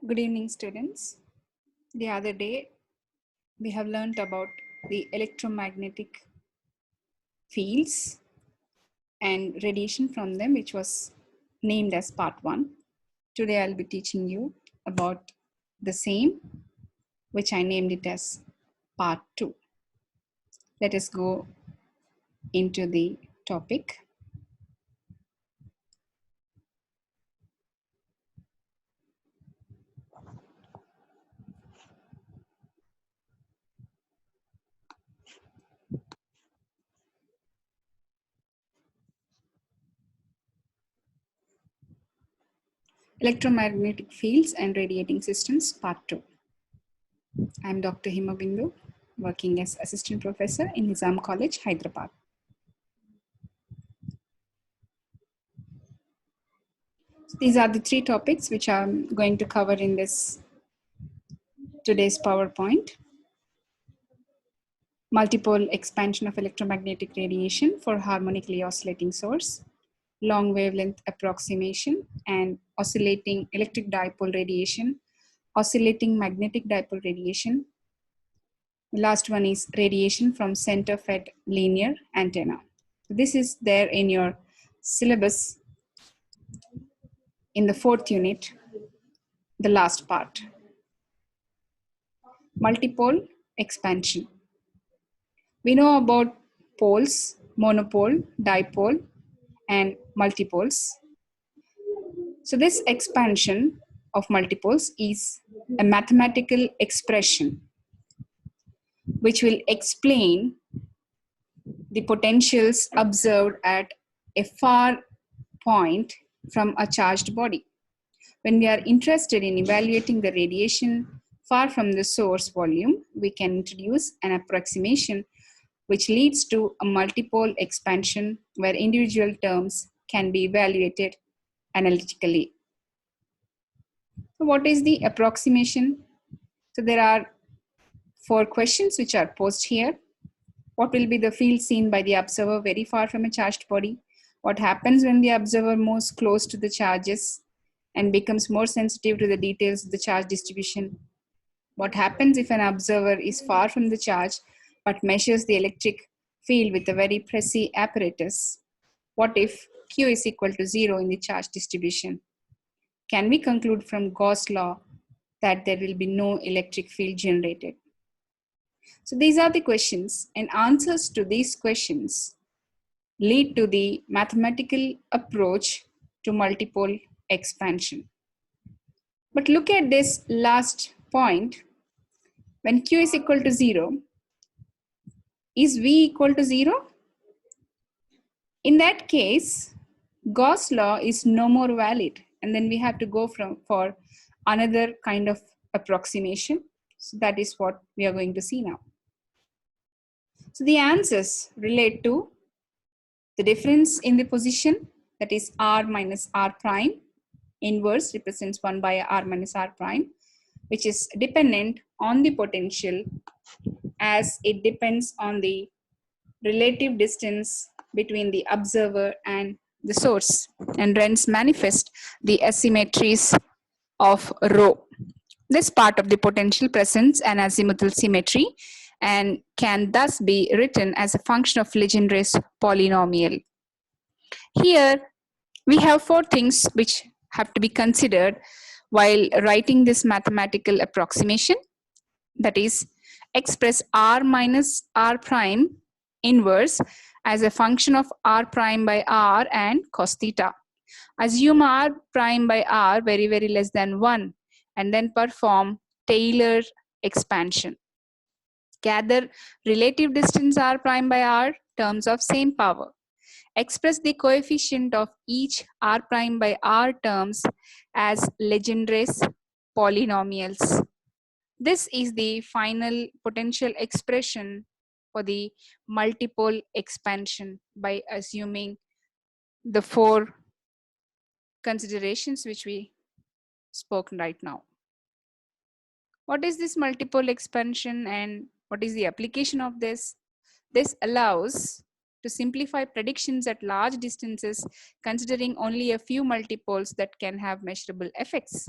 Good evening, students. The other day, we have learned about the electromagnetic fields and radiation from them, which was named as part 1. Today, I'll be teaching you about the same, which I named it as part 2. Let us go into the topic. Electromagnetic fields and radiating systems, part 2. I'm Dr. Himabindu, working as assistant professor in Nizam College, Hyderabad. These are the 3 topics which I'm going to cover in today's PowerPoint. Multipole expansion of electromagnetic radiation for harmonically oscillating source, long wavelength approximation, and oscillating electric dipole radiation, oscillating magnetic dipole radiation. The last one is radiation from center-fed linear antenna. This is there in your syllabus in the 4th unit, the last part. Multipole expansion. We know about poles, monopole, dipole, and multipoles. So this expansion of multipoles is a mathematical expression which will explain the potentials observed at a far point from a charged body. When we are interested in evaluating the radiation far from the source volume, we can introduce an approximation which leads to a multipole expansion where individual terms can be evaluated analytically. So what is the approximation? So there are 4 questions which are posed here. What will be the field seen by the observer very far from a charged body? What happens when the observer moves close to the charges and becomes more sensitive to the details of the charge distribution? What happens if an observer is far from the charge but measures the electric field with a very precise apparatus? What if Q is equal to 0 in the charge distribution? Can we conclude from Gauss' law that there will be no electric field generated? So these are the questions, and answers to these questions lead to the mathematical approach to multipole expansion. But look at this last point. When Q is equal to 0, is V equal to 0? In that case, Gauss' law is no more valid, and then we have to go for another kind of approximation. So that is what we are going to see now. So the answers relate to the difference in the position, that is r minus r prime. Inverse represents 1 by r minus r prime, which is dependent on the potential as it depends on the relative distance between the observer and the source, and hence manifest the asymmetries of rho. This part of the potential presents an azimuthal symmetry and can thus be written as a function of Legendre's polynomial. Here we have 4 things which have to be considered while writing this mathematical approximation. That is, express r minus r prime inverse as a function of r prime by r and cos theta. Assume r prime by r very, very less than 1 and then perform Taylor expansion. Gather relative distance r prime by r terms of same power. Express the coefficient of each r prime by r terms as Legendre's polynomials. This is the final potential expression for the multipole expansion by assuming the 4 considerations which we spoke right now. What is this multipole expansion and what is the application of this? This allows to simplify predictions at large distances, considering only a few multipoles that can have measurable effects.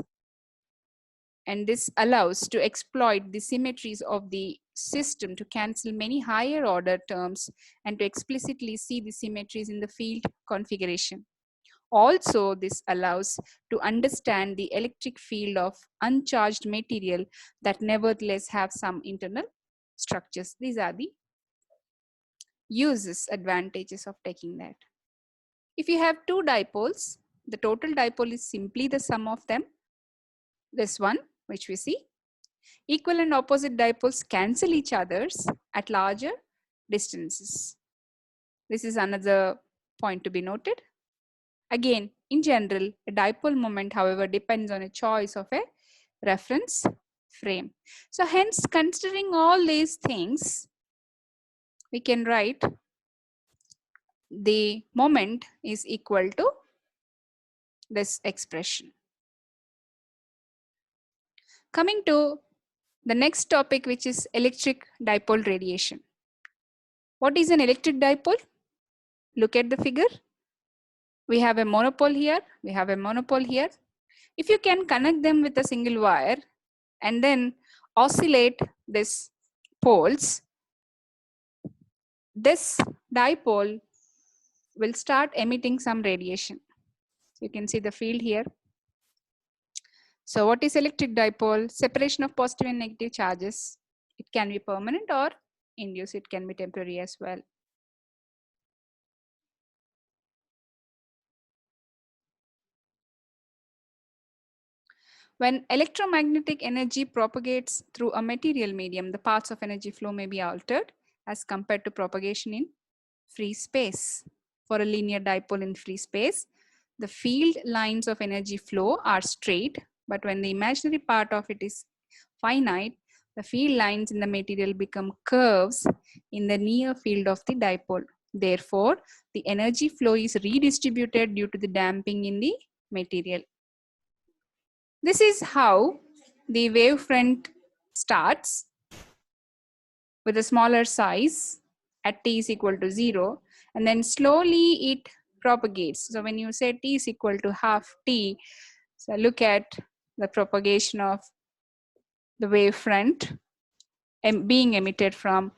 and this allows to exploit the symmetries of the system to cancel many higher order terms and to explicitly see the symmetries in the field configuration. Also, this allows to understand the electric field of uncharged material that nevertheless have some internal structures. These are the uses, advantages of taking that. If you have two dipoles, the total dipole is simply the sum of them. This one, which we see. Equal and opposite dipoles cancel each others at larger distances. This is another point to be noted. Again, in general, a dipole moment, however, depends on a choice of a reference frame. So hence, considering all these things, we can write the moment is equal to this expression. Coming to the next topic, which is electric dipole radiation. What is an electric dipole? Look at the figure. We have a monopole here, we have a monopole here. If you can connect them with a single wire and then oscillate these poles, this dipole will start emitting some radiation. So you can see the field here. So what is electric dipole? Separation of positive and negative charges. It can be permanent or induced. It can be temporary as well. When electromagnetic energy propagates through a material medium, the paths of energy flow may be altered as compared to propagation in free space. For a linear dipole in free space, the field lines of energy flow are straight, but when the imaginary part of it is finite, the field lines in the material become curves in the near field of the dipole. Therefore, the energy flow is redistributed due to the damping in the material. This is how the wavefront starts with a smaller size at t is equal to 0, and then slowly it propagates. So when you say t is equal to half t, so look at the propagation of the wavefront being emitted from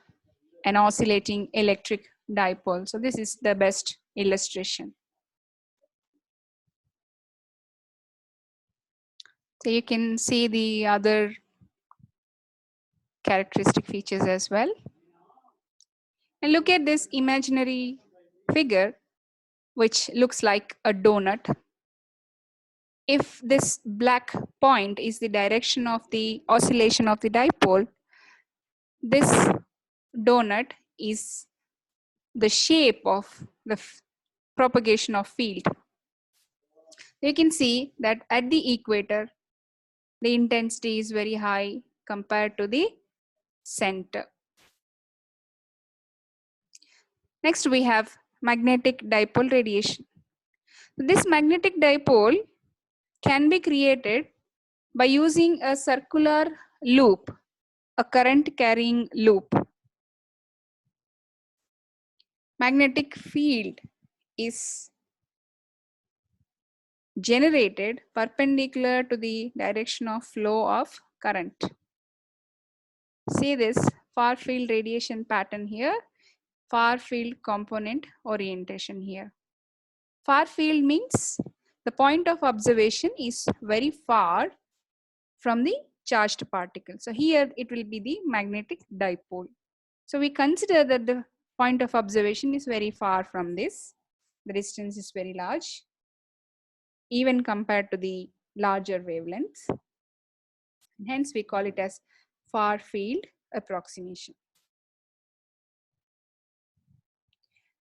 an oscillating electric dipole. So this is the best illustration. So you can see the other characteristic features as well. And look at this imaginary figure, which looks like a donut. If this black point is the direction of the oscillation of the dipole, this donut is the shape of the propagation of field. You can see that at the equator, the intensity is very high compared to the center. Next, we have magnetic dipole radiation. This magnetic dipole can be created by using a circular loop, a current carrying loop. Magnetic field is generated perpendicular to the direction of flow of current. See this far field radiation pattern here, far field component orientation here. Far field means the point of observation is very far from the charged particle. So here it will be the magnetic dipole. So we consider that the point of observation is very far from this. The distance is very large, even compared to the larger wavelengths. Hence we call it as far field approximation.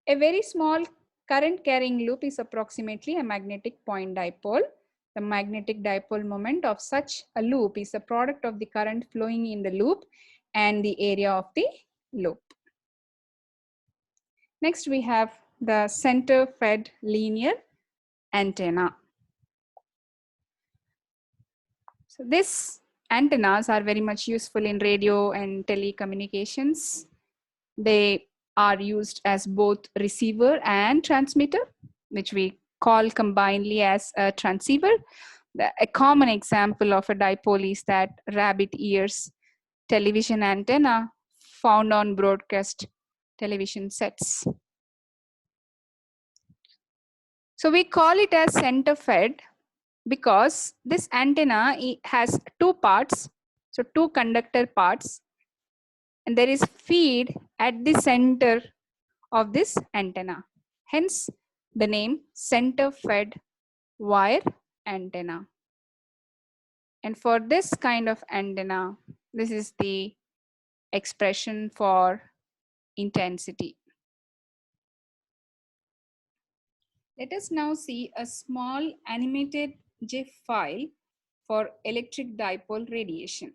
A very small current carrying loop is approximately a magnetic point dipole. The magnetic dipole moment of such a loop is the product of the current flowing in the loop and the area of the loop. Next, we have the center fed linear antenna. So these antennas are very much useful in radio and telecommunications. They are used as both receiver and transmitter, which we call combinedly as a transceiver. A common example of a dipole is that rabbit ears television antenna found on broadcast television sets. So we call it as center fed because this antenna has two parts, so two conductor parts, and there is feed at the center of this antenna. Hence the name center fed wire antenna. And for this kind of antenna, this is the expression for intensity. Let us now see a small animated GIF file for electric dipole radiation.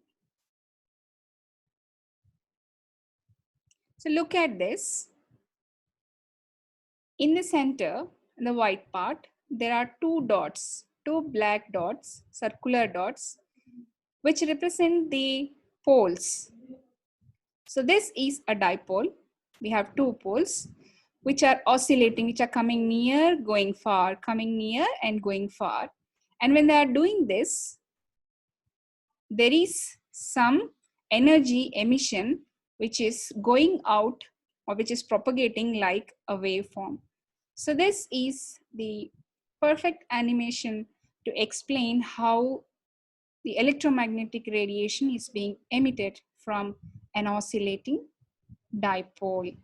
So look at this. In the center, in the white part, there are two dots, two black dots, circular dots, which represent the poles. So this is a dipole. We have two poles which are oscillating, which are coming near, going far, coming near and going far. And when they are doing this, there is some energy emission which is going out or which is propagating like a waveform. So this is the perfect animation to explain how the electromagnetic radiation is being emitted from an oscillating dipole.